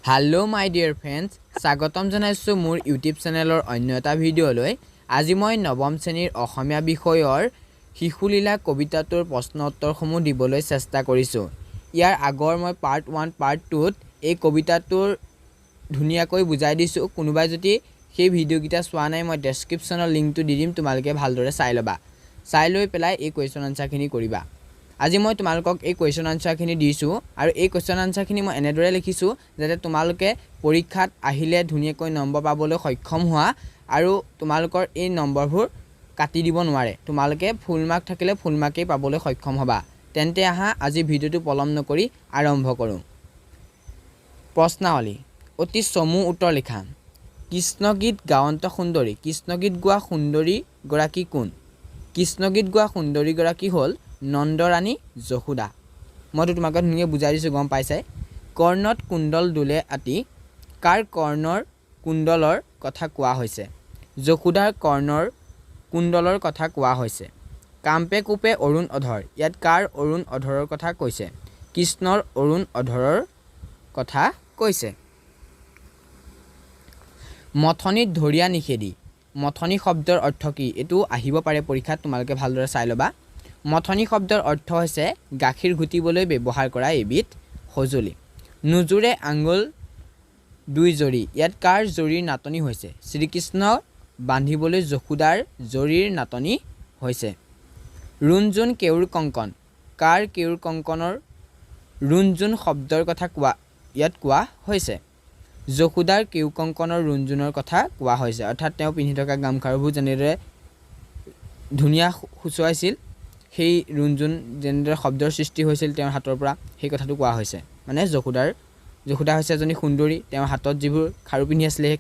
Hello my dear friends, স্বাগতম জনাইছো মোৰ ইউটিউব চেনেলৰ অন্য এটা ভিডিঅ'লৈ। আজি মই নৱম শ্ৰেণীৰ অসমীয়া বিষয়ৰ শিশুলীলা কবিতাটোৰ প্ৰশ্ন উত্তৰসমূহ দিবলৈ চেষ্টা কৰিছো। ইয়াৰ আগৰ মই পাৰ্ট 1 পাৰ্ট 2ত এই কবিতাটোৰ ধুনীয়াকৈ বুজাই দিছো। কোনোবাই যদি সেই ভিডিঅ'কিটা চোৱা নাই মই ডেসক্ৰিপচনৰ লিংকটো দি দিম, তোমালোকে ভালদৰে চাই লবা। চাই লৈ পেলাই এই কোৱেশ্চন আনসাৰখিনি কৰিবা। আজি মই তোমালোকক এই কোৱেশ্চন আনসাৰখিনি দিছো আৰু এই কোৱেশ্চন আনসাৰখিনি মই এনেদৰে লিখিছো যাতে তোমালোকে পৰীক্ষাত আহিলে ধুনীয়াকৈ নম্বৰ পাবলৈ সক্ষম হোৱা আৰু তোমালোকৰ এই নম্বৰবোৰ কাটি দিব নোৱাৰে। তোমালোকে ফুল মাৰ্ক থাকিলে ফুল মাৰ্কেই পাবলৈ সক্ষম হ'বা। তেন্তে আহা আজি ভিডিঅ'টো পলম নকৰি আৰম্ভ কৰোঁ। প্ৰশ্নাৱলী অতি চমু উত্তৰ লিখা। কৃষ্ণগীত গাৱন্ত সুন্দৰী। কৃষ্ণগীত গোৱা সুন্দৰী গৰাকী কোন? কৃষ্ণগীত গোৱা সুন্দৰী গৰাকী হ'ল নন্দৰানী যশোদা। মইতো তোমাক ধুনীয়াকৈ বুজাই দিছোঁ, গম পাইছাই। কৰ্ণত কুণ্ডল দোলে আতি। কাৰ কৰ্ণৰ কুণ্ডলৰ কথা কোৱা হৈছে? যশোদাৰ কৰ্ণৰ কুণ্ডলৰ কথা কোৱা হৈছে। কাম্পে কোপে অৰুণ অধৰ। ইয়াত কাৰ অৰুণ অধৰৰ কথা কৈছে? কৃষ্ণৰ অৰুণ অধৰৰ কথা কৈছে। মথনিত ধৰিয়া নিষেধি। মথনি শব্দৰ অৰ্থ কি? এইটো আহিব পাৰে পৰীক্ষাত, তোমালোকে ভালদৰে চাই ল'বা। মথনি শব্দৰ অৰ্থ হৈছে গাখীৰ ঘুটিবলৈ ব্যৱহাৰ কৰা এবিধ সঁজুলি। নুজুৰে আঙুল দুই জৰি। ইয়াত কাৰ জৰিৰ নাটনি হৈছে? শ্ৰীকৃষ্ণ বান্ধিবলৈ যশোদাৰ জৰিৰ নাটনি হৈছে। ৰুণজুণ কেউৰ কংকন। কাৰ কেউৰ কংকনৰ ৰুণজুণ শব্দৰ কথা ইয়াত কোৱা হৈছে? যশোদাৰ কেউ কংকনৰ ৰুণজুণৰ কথা কোৱা হৈছে। অৰ্থাৎ তেওঁ পিন্ধি থকা গামখাৰুবোৰ যেনেদৰে ধুনীয়া সূচুৱাইছিল, সেই ৰুণজুণ যেনেদৰে শব্দৰ সৃষ্টি হৈছিল তেওঁৰ হাতৰ পৰা, সেই কথাটো কোৱা হৈছে। মানে যশোদা হৈছে এজনী সুন্দৰী। তেওঁৰ হাতত যিবোৰ খাৰু পিন্ধি আছিলে সেই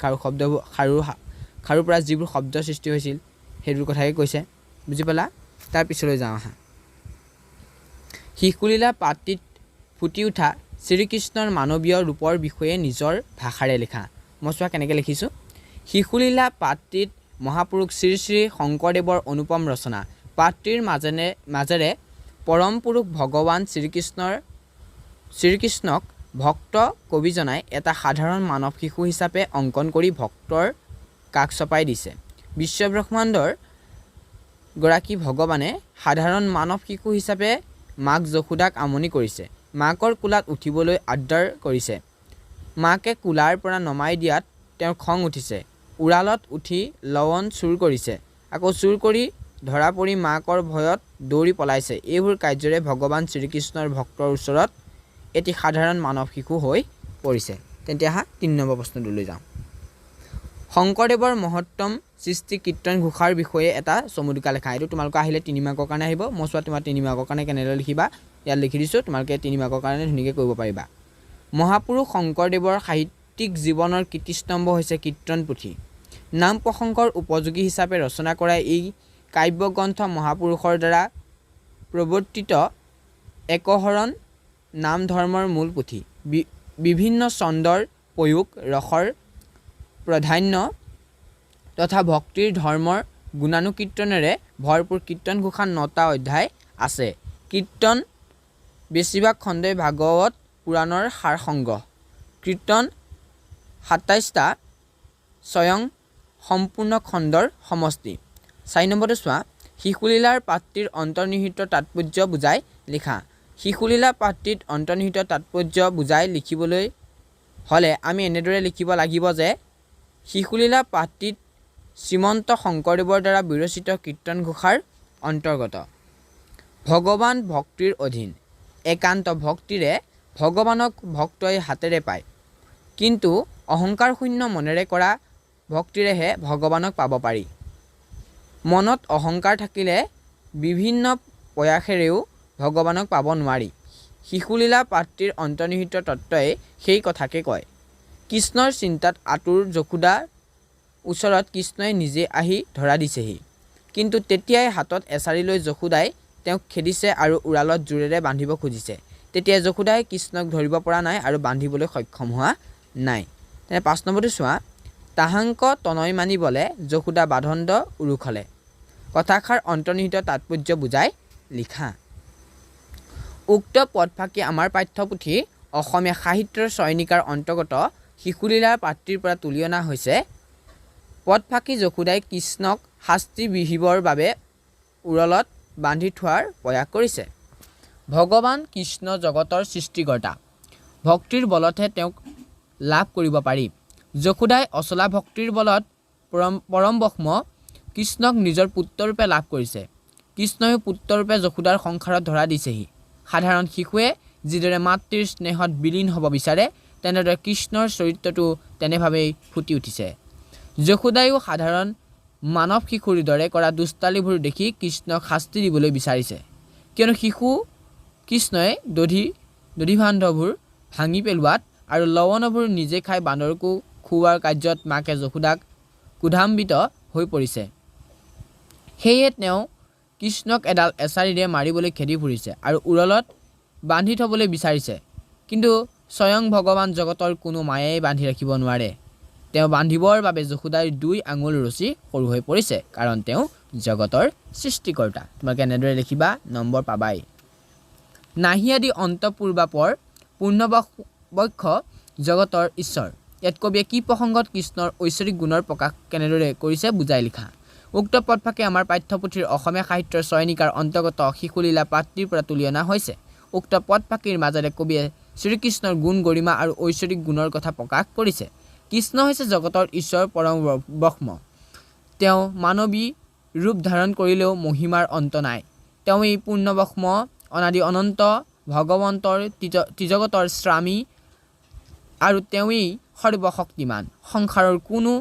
খাৰুৰ পৰা যিবোৰ শব্দৰ সৃষ্টি হৈছিল সেইবোৰ কথাকে কৈছে। বুজি পালা? তাৰ পিছলৈ যাওঁ আহা। শিশুলীলা পাঠটিত ফুটি উঠা শ্ৰীকৃষ্ণৰ মানৱীয় ৰূপৰ বিষয়ে নিজৰ ভাষাৰে লিখা। মই চোৱা কেনেকৈ লিখিছোঁ। শিশুলীলা পাঠটিত মহাপুৰুষ শ্ৰী শ্ৰী শংকৰদেৱৰ অনুপম ৰচনা। পাঠটিৰ মাজেৰে পৰম পুৰুষ ভগৱান শ্ৰীকৃষ্ণক ভক্ত কবিজনাই এটা সাধাৰণ মানৱ শিশু হিচাপে অংকন কৰি ভক্তৰ কাষ চপাই দিছে। বিশ্বব্ৰহ্মাণ্ডৰ গৰাকী ভগৱানে সাধাৰণ মানৱ শিশু হিচাপে মাক যশোদাক আমনি কৰিছে। মাকৰ কোলাত উঠিবলৈ আবদাৰ কৰিছে। মাকে কোলাৰ পৰা নমাই দিয়াত তেওঁৰ খং উঠিছে। উৰালত উঠি লৱণ চুৰ কৰিছে। আকৌ চুৰ কৰি ধৰা পৰি মাকৰ ভয়ত দৌৰি পলাইছে। এইবোৰ কাৰ্যৰে ভগৱান শ্ৰীকৃষ্ণৰ ভক্তৰ ওচৰত এটি সাধাৰণ মানৱ শিশু হৈ পৰিছে। তেন্তে আহা ৩ নম্বৰ প্ৰশ্নটোলৈ যাওঁ। শংকৰদেৱৰ মহত্তম সৃষ্টি কীৰ্তন ঘোষাৰ বিষয়ে এটা চমুটোকা লেখা। এইটো তোমালোকৰ আহিলে ৩ মাৰ্কৰ কাৰণে আহিব। মই চোৱা তোমাৰ ৩ মাৰ্কৰ কাৰণে কেনেদৰে লিখিবা ইয়াত লিখি দিছোঁ, তোমালোকে ৩ মাৰ্কৰ কাৰণে ধুনীয়াকৈ কৰিব পাৰিবা। মহাপুৰুষ শংকৰদেৱৰ সাহিত্যিক জীৱনৰ কীৰ্তিস্তম্ভ হৈছে কীৰ্তন পুথি। নাম প্ৰসংগৰ উপযোগী হিচাপে ৰচনা কৰা এই কাব্যগ্ৰন্থ মহাপুৰুষৰ দ্বাৰা প্ৰৱৰ্তিত একশৰণ নাম ধৰ্মৰ মূল পুথি। বিভিন্ন ছন্দৰ প্ৰয়োগ, ৰসৰ প্ৰাধান্য তথা ভক্তিৰ ধৰ্মৰ গুণানুকীৰ্তনেৰে ভৰপূৰ কীৰ্তন ঘোষাৰ 9টা অধ্যায় আছে। কীৰ্তন বেছিভাগ খণ্ডই ভাগৱত পুৰাণৰ সাৰ সংগ্ৰহ। কীৰ্তন 27টা স্বয়ং সম্পূৰ্ণ খণ্ডৰ সমষ্টি। 4 নম্বৰটো চোৱা। শিশুলীলাৰ পাঠটিৰ অন্তৰ্নিহিত তাৎপৰ্য বুজাই লিখা। শিশুলীলা পাঠটিত অন্তৰ্নিহিত তাৎপৰ্য বুজাই লিখিবলৈ হ'লে আমি এনেদৰে লিখিব লাগিব যে শিশুলীলা পাঠটিত শ্ৰীমন্ত শংকৰদেৱৰ দ্বাৰা বিৰচিত কীৰ্তন ঘোষাৰ অন্তৰ্গত। ভগৱান ভক্তিৰ অধীন। একান্ত ভক্তিৰে ভগৱানক ভক্তই হাতেৰে পায়, কিন্তু অহংকাৰ শূন্য মনেৰে কৰা ভক্তিৰেহে ভগৱানক পাব পাৰি। মনত অহংকাৰ থাকিলে বিভিন্ন প্ৰয়াসেৰেও ভগৱানক পাব নোৱাৰি। শিশুলীলা পাঠটিৰ অন্তৰ্নিহিত তত্ত্বই সেই কথাকে কয়। কৃষ্ণৰ চিন্তাত আতুৰ যশোদাৰ ওচৰত কৃষ্ণই নিজে আহি ধৰা দিছেহি, কিন্তু তেতিয়াই হাতত এছাৰি লৈ যশোদাই তেওঁক খেদিছে আৰু উৰালত জোৰেৰে বান্ধিব খুজিছে। তেতিয়া যশোদাই কৃষ্ণক ধৰিব পৰা নাই আৰু বান্ধিবলৈ সক্ষম হোৱা নাই। তেনে 5 নম্বৰটো চোৱা। তাহাংক তনয় মানিবলে যশোদা বাধন্দ উৰুখলে। কথাষাৰ অন্তৰ্নিহিত তাৎপৰ্য বুজাই লিখা। উক্ত পদফাকি আমাৰ পাঠ্যপুথি অসমীয়া সাহিত্যৰ চয়নিকাৰ অন্তৰ্গত শিশুলীলাৰ পাত্ৰীৰ পৰা তুলি অনা হৈছে। পদ ফাঁকি যশোদাই কৃষ্ণক শাস্তি বিহিবৰ বাবে উৰলত বান্ধি থোৱাৰ প্ৰয়াস কৰিছে। ভগৱান কৃষ্ণ জগতৰ সৃষ্টিকৰ্তা। ভক্তিৰ বলতহে তেওঁক লাভ কৰিব পাৰি। যশোদাই অচলা ভক্তিৰ বলত পৰম ব্ৰহ্ম কৃষ্ণক নিজৰ পুত্ৰৰূপে লাভ কৰিছে। কৃষ্ণইও পুত্ৰৰূপে যশোদাৰ সংসাৰত ধৰা দিছেহি। সাধাৰণ শিশুৱে যিদৰে মাতৃৰ স্নেহত বিলীন হ'ব বিচাৰে, তেনেদৰে কৃষ্ণৰ চৰিত্ৰটো তেনেভাৱেই ফুটি উঠিছে। যশোদায়ো সাধাৰণ মানৱ শিশুৰ দৰে কৰা দুষ্টালিবোৰ দেখি কৃষ্ণক শাস্তি দিবলৈ বিচাৰিছে। কিয়নো শিশু কৃষ্ণই দধিভাণ্ডবোৰ ভাঙি পেলোৱাত আৰু লৱণবোৰ নিজে খাই বান্দৰকো খুওৱাৰ কাৰ্যত মাকে যশোদাক ক্ৰোধান্বিত হৈ পৰিছে। সেয়ে তেওঁ কৃষ্ণক এডাল এছাৰিৰে মাৰিবলৈ খেদি ফুৰিছে আৰু উৰলত বান্ধি থ'বলৈ বিচাৰিছে। কিন্তু স্বয়ং ভগৱান জগতৰ কোনো মায়াই বান্ধি ৰাখিব নোৱাৰে। তেওঁ বান্ধিবৰ বাবে যশোদাৰ 2 আঙুল ৰচি সৰু হৈ পৰিছে, কাৰণ তেওঁ জগতৰ সৃষ্টিকৰ্তা। তোমালোকে এনেদৰে লিখিবা, নম্বৰ পাবাই। নাহি আদি অন্ত পূৰ্বাপৰ পূৰ্ণবক্ষ জগতৰ ঈশ্বৰ। ইয়াত কবিয়ে কি প্ৰসংগত কৃষ্ণৰ ঐশ্বৰিক গুণৰ প্ৰকাশ কেনেদৰে কৰিছে বুজাই লিখা। উক্ত পদফাঁকি আমাৰ পাঠ্যপুথিৰ অসমীয়া সাহিত্যৰ চয়নিকাৰ অন্তৰ্গত শিশুলীলা পাত্ৰীৰ পৰা তুলি অনা হৈছে। উক্ত পদফাঁকিৰ মাজেৰে কবিয়ে শ্ৰীকৃষ্ণৰ গুণ গৰিমা আৰু ঐশ্বৰিক গুণৰ কথা প্ৰকাশ কৰিছে। কৃষ্ণ হৈছে জগতৰ ঈশ্বৰ পৰম ব্ৰহ্ম। তেওঁ মানৱী ৰূপ ধাৰণ কৰিলেও মহিমাৰ অন্ত নাই। তেওঁই পূৰ্ণব্ৰহ্ম, অনাদি অনন্ত, ভগৱন্তৰ ত্ৰিজগতৰ স্বামী আৰু তেওঁই সৰ্বশক্তিমান। সংসাৰৰ কোনো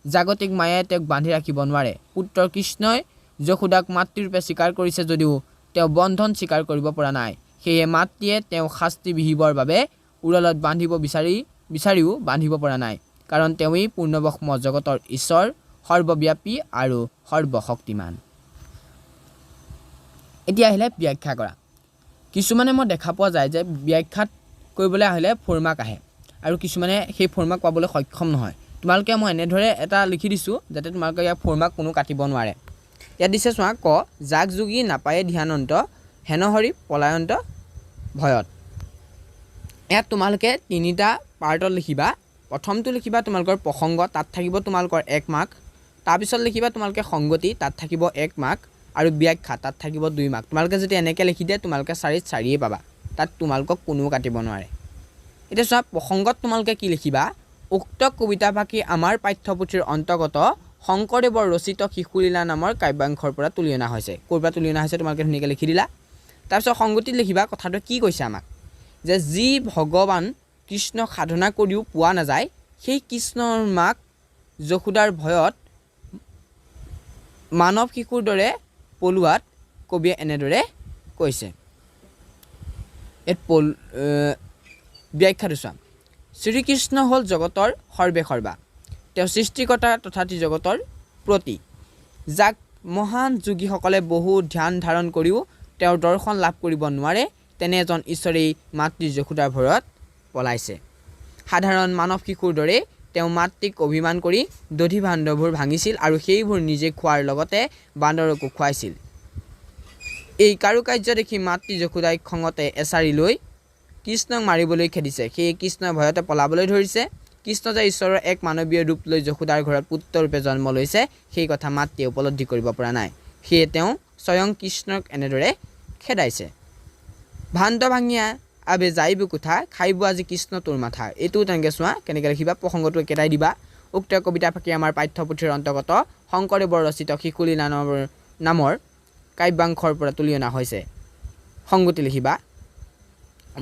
জাগতিক মায়াই তেওঁক বান্ধি ৰাখিব নোৱাৰে। পুত্ৰ কৃষ্ণই যশোদাক মাতৃৰূপে স্বীকাৰ কৰিছে যদিও তেওঁ বন্ধন স্বীকাৰ কৰিব পৰা নাই। সেয়ে মাতৃয়ে তেওঁক শাস্তি বিহিবৰ বাবে উৰলত বান্ধিব বিচাৰিও বান্ধিব পৰা নাই, কাৰণ তেওঁই পূৰ্ণব্ৰহ্ম, জগতৰ ঈশ্বৰ, সৰ্বব্যাপী আৰু সৰ্বশক্তিমান। এতিয়া আহিলে ব্যাখ্যা কৰা। কিছুমানে মই দেখা পোৱা যায় যে ব্যাখ্যাত কৰিবলৈ আহিলে 4 মাৰ্ক আহে আৰু কিছুমানে সেই 4 মাৰ্ক পাবলৈ সক্ষম নহয়। তোমালোকে মই এনেদৰে এটা লিখি দিছোঁ যাতে তোমালোকে ইয়াক 4 মাৰ্ক কোনো কাটিব নোৱাৰে। ইয়াত দিছে চোৱা, ক যাক যোগী নাপায়ে ধ্যানন্ত, হেনহৰি পলায়ন্ত ভয়ত। ইয়াত তোমালোকে 3টা পাৰ্টত লিখিবা। প্ৰথমটো লিখিবা তোমালোকৰ প্ৰসংগ, তাত থাকিব তোমালোকৰ 1 মাৰ্ক। তাৰপিছত লিখিবা তোমালোকে সংগতি, তাত থাকিব 1 মাৰ্ক, আৰু ব্যাখ্যা, তাত থাকিব 2 মাৰ্ক। তোমালোকে যদি এনেকৈ লিখি দিয়ে তোমালোকে 4ত 4য়ে পাবা, তাত তোমালোকক কোনেও কাটিব নোৱাৰে। এতিয়া চোৱা, প্ৰসংগত তোমালোকে কি লিখিবা, উক্ত কবিতা ফাঁকি আমাৰ পাঠ্যপুথিৰ অন্তৰ্গত শংকৰদেৱৰ ৰচিত শিশুলীলা নামৰ কাব্যাংশৰ পৰা তুলি অনা হৈছে। ক'ৰ পৰা তুলি অনা হৈছে তোমালোকে ধুনীয়াকৈ লিখি দিলা। তাৰপিছত সংগতিত লিখিবা কথাটো কি কৈছে আমাক, যে যি ভগৱান কৃষ্ণক সাধনা কৰিও পোৱা নাযায়, সেই কৃষ্ণৰ মাক যশোদাৰ ভয়ত মানৱ শিশুৰ দৰে পলোৱাত কবিয়ে এনেদৰে কৈছে। ব্যাখ্যাটো চোৱা, শ্ৰীকৃষ্ণ হ'ল জগতৰ সৰ্বেসৰ্বা। তেওঁ সৃষ্টিকৰ্তা তথা জগতৰ প্ৰতি, যাক মহান যোগীসকলে বহু ধ্যান ধাৰণ কৰিও তেওঁৰ দৰ্শন লাভ কৰিব নোৱাৰে, তেনে এজন ঈশ্বৰেই মাতৃ যশোদাৰ ভয়ত পলাইছে। সাধাৰণ মানৱ শিশুৰ দৰে তেওঁ মাতৃক অভিমান কৰি দধিভাণ্ডবোৰ ভাঙিছিল আৰু সেইবোৰ নিজে খোৱাৰ লগতে বান্দৰকো খুৱাইছিল। এই কাৰুকাৰ্য দেখি মাতৃ যশোদাই খঙতে এছাৰি লৈ কৃষ্ণক মাৰিবলৈ খেদিছে। সেয়ে কৃষ্ণই ভয়তে পলাবলৈ ধৰিছে। কৃষ্ণ যে ঈশ্বৰৰ এক মানৱীয় ৰূপ লৈ যশোদাৰ ঘৰত পুত্ৰৰূপে জন্ম লৈছে, সেই কথা মাতৃয়ে উপলব্ধি কৰিব পৰা নাই। সেয়ে তেওঁ স্বয়ং কৃষ্ণক এনেদৰে খেদাইছে। ভাণ্ড ভাঙিয়া আবে যাইব কোঠা, খাইব আজি কৃষ্ণ তোৰ মাথা। এইটোও তেনেকৈ চোৱা কেনেকৈ লিখিবা, প্ৰসংগটো একেটাই দিবা। উক্ত কবিতা ফাঁকি আমাৰ পাঠ্যপুথিৰ অন্তৰ্গত শংকৰদেৱৰ ৰচিত শিশুলীলা নামৰ কাব্যাংশৰ পৰা তুলি অনা হৈছে। সংগতি লিখিবা।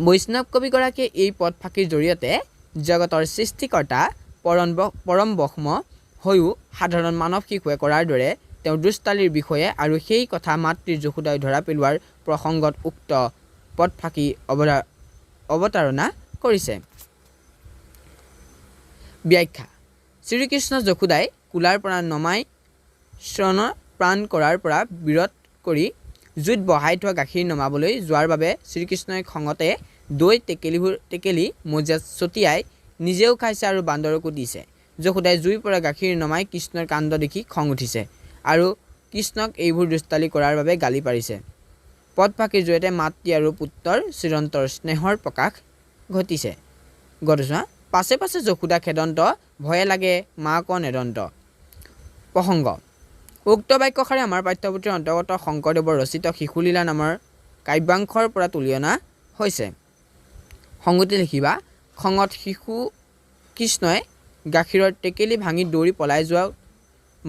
বৈষ্ণৱ কবিগৰাকীয়ে এই পদ ফাঁকিৰ জৰিয়তে জগতৰ সৃষ্টিকৰ্তা পৰম ব্ৰহ্ম হৈও সাধাৰণ মানৱ শিশুৱে কৰাৰ দৰে তেওঁৰ দুষ্টালিৰ বিষয়ে আৰু সেই কথা মাতৃৰ যশোদাই ধৰা পেলোৱাৰ প্ৰসংগত উক্ত পদ ফাঁকি অৱতাৰণা কৰিছে। ব্যাখ্যা, শ্ৰীকৃষ্ণ যশোদাই কোলাৰ পৰা নমাই স্তন প্ৰাণ কৰাৰ পৰা বিৰত কৰি জুইত বহাই থোৱা গাখীৰ নমাবলৈ যোৱাৰ বাবে শ্ৰীকৃষ্ণই খঙতে দৈ টেকেলি মজিয়াত ছটিয়াই নিজেও খাইছে আৰু বান্দৰকো দিছে। যশোদাই জুইৰ পৰা গাখীৰ নমাই কৃষ্ণৰ কাণ্ড দেখি খং উঠিছে আৰু কৃষ্ণক এইবোৰ দুষ্টালি কৰাৰ বাবে গালি পাৰিছে। পদ ফাঁকিৰ জৰিয়তে মাতৃ আৰু পুত্ৰৰ চিৰন্তৰ স্নেহৰ প্ৰকাশ ঘটিছে গতিছোৱা পাছে পাছে যশোদা খেদন্ত ভয়ে লাগে মাক নেদন্ত প্ৰসংগ উক্ত বাক্যশাৰী আমাৰ পাঠ্যপুথিৰ অন্তৰ্গত শংকৰদেৱৰ ৰচিত শিশুলীলা নামৰ কাব্যাংশৰ পৰা তুলি অনা হৈছে সংগতি লিখিবা খঙত শিশু কৃষ্ণই গাখীৰৰ টেকেলি ভাঙি দৌৰি পলাই যোৱা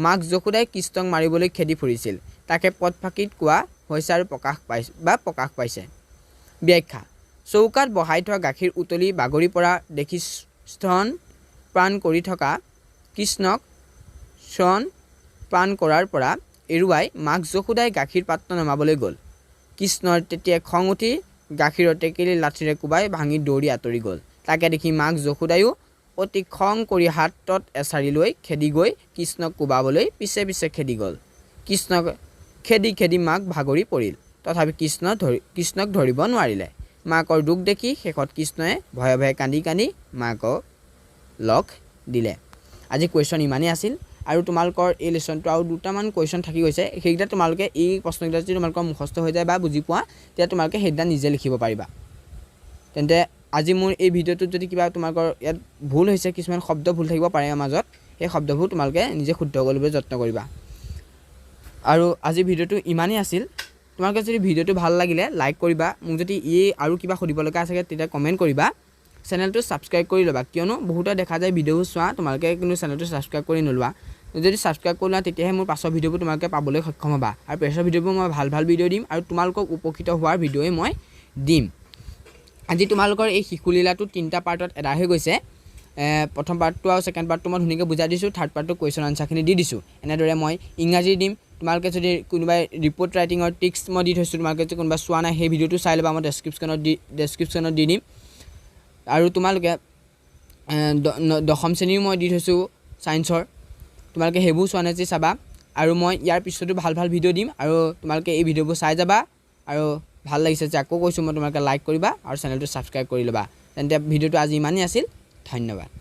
মাক যশোদাই কৃষ্ণক মাৰিবলৈ খেদি ফুৰিছিল তাকে পথ ফাঁকিত কোৱা হৈছে আৰু প্ৰকাশ পাইছে ব্যাখ্যা চৌকাত বহাই থোৱা গাখীৰ উতলি বাগৰি পৰা দেখি স্তন প্ৰাণ কৰি থকা কৃষ্ণক স্তন প্ৰাণ কৰাৰ পৰা এৰুৱাই মাক যশোদাই গাখীৰ পাত্ৰ নমাবলৈ গ'ল কৃষ্ণৰ তেতিয়া খং উঠি গাখীৰৰ টেকেলি লাঠিৰে কোবাই ভাঙি দৌৰি আঁতৰি গ'ল তাকে দেখি মাক যশোদায়ো অতি খং কৰি হাতত এছাৰি লৈ খেদি গৈ কৃষ্ণক কোবাবলৈ পিছে পিছে খেদি গ'ল কৃষ্ণক খেদি মাক ভাগৰি পৰিল তথাপি কৃষ্ণক ধৰিব নোৱাৰিলে মাকৰ দুখ দেখি শেষত কৃষ্ণই ভয়ে ভয়ে কান্দি মাকক লগ দিলে আজি কুৱেশ্যন ইমানেই আছিল আৰু তোমালোকৰ এই লেচনটো আৰু দুটামান কুৱেশ্যন থাকি গৈছে সেইকেইটা তোমালোকে এই প্ৰশ্নকেইটা যদি তোমালোকৰ মুখস্থ হৈ যায় বা বুজি পোৱা তেতিয়া তোমালোকে সেইকেইটা নিজে লিখিব পাৰিবা তেন্তে আজি মোৰ এই ভিডিঅ'টোত যদি কিবা তোমালোকৰ ইয়াত ভুল হৈছে কিছুমান শব্দ ভুল থাকিব পাৰে মাজত সেই শব্দবোৰ তোমালোকে নিজে শুদ্ধ কৰিবলৈ যত্ন কৰিবা আৰু আজি ভিডিঅ'টো ইমানেই আছিল তোমালোকে যদি ভিডিঅ'টো ভাল লাগিলে লাইক কৰিবা মোক যদি আৰু কিবা সুধিব লগা আছে তেতিয়া কমেণ্ট কৰিবা চেনেলটো ছাবস্ক্ৰাইব কৰি ল'বা কিয়নো বহুতে দেখা যায় ভিডিঅ'বোৰ চোৱা তোমালোকে কিন্তু চেনেলটো ছাবস্ক্ৰাইব কৰি নোলোৱা যদি ছাবস্ক্ৰাইব কৰি লোৱা তেতিয়াহে মোৰ পাছৰ ভিডিঅ'বোৰ তোমালোকে পাবলৈ সক্ষম হ'বা আৰু পাছৰ ভিডিঅ'বোৰ মই ভাল ভিডিঅ' দিম আৰু তোমালোকক উপকৃত হোৱাৰ ভিডিঅ'ই মই দিম আজি তোমালোকৰ এই শিশুলীলাটো 3টা পাৰ্টত এডাই হৈ গৈছে প্ৰথম পাৰ্টটো আৰু ছেকেণ্ড পাৰ্টটো মই ধুনীয়াকৈ বুজাই দিছোঁ থাৰ্ড পাৰ্টটো কুৱেশ্যন আনচাৰখিনি দি দিছোঁ এনেদৰে মই ইংৰাজী দিম তোমালোকে যদি কোনোবাই ৰিপৰ্ট ৰাইটিঙৰ ট্ৰিক্স মই দি থৈছোঁ তোমালোকে যদি কোনোবা চোৱা নাই সেই ভিডিঅ'টো চাই ল'বা মই ডেছক্ৰিপশ্যনত দি দিম আৰু তোমালোকে দশম শ্ৰেণীও মই দি থৈছোঁ ছায়েন্সৰ তোমালোকে সেইবোৰ চোৱা নাই যে চাবা আৰু মই ইয়াৰ পিছতো ভাল ভিডিঅ' দিম আৰু তোমালোকে এই ভিডিঅ'বোৰ চাই যাবা আৰু ভাল লাগিছে যে আকৌ কৈছোঁ মই তোমালোকে লাইক কৰিবা আৰু চেনেলটো ছাবস্ক্ৰাইব কৰি ল'বা তেন্তে ভিডিঅ'টো আজি ইমানেই আছিল ধন্যবাদ।